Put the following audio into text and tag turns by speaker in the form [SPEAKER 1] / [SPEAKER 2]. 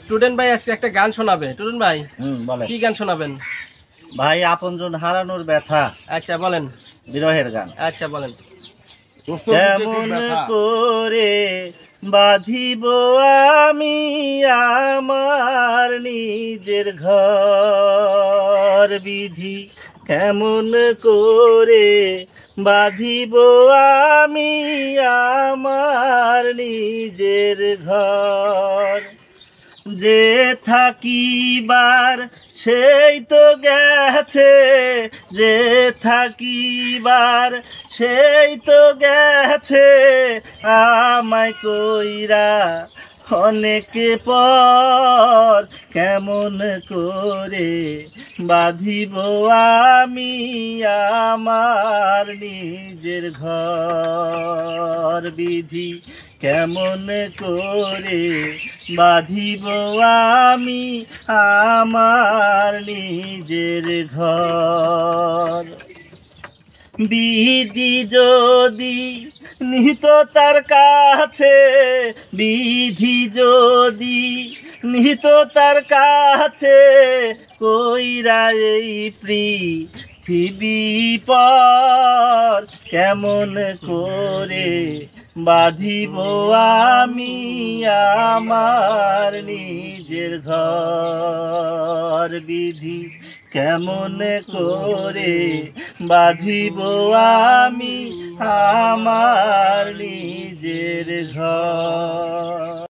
[SPEAKER 1] টুডেন ভাই আজকে একটা গান শোনাবে। টুডেন ভাই
[SPEAKER 2] বলে
[SPEAKER 1] কি গান শোনাবেন?
[SPEAKER 2] ভাই আপনজন হারানোর ব্যথা।
[SPEAKER 1] আচ্ছা বলেন।
[SPEAKER 2] বিরহের গান।
[SPEAKER 1] আচ্ছা বলেন।
[SPEAKER 2] কেমন করে বাঁধিব আমি আমার নিজের ঘর বিধি, কেমন করে বাঁধিব আমি আমার নিজের ঘর। যে থাকিবার সেই তো গেছে, যে থাকিবার সেই তো গেছে, আমায় কইরা অনেক পর। কেমন করে বাঁধিব আমি আমার নিজের ঘর বিধি, কেমন করে বাঁধিব আমি আমার নিজের ঘর। বিধি যদি নিহিত তার কাছে, বিধি যদি নিহিত তার কাছে, কইরা এই পৃথিবী পর। কেমন করে বাঁধিব আমি আমার নিজের ঘর বিধি, কেমন করে বাঁধিব আমি আমার নিজের ঘর।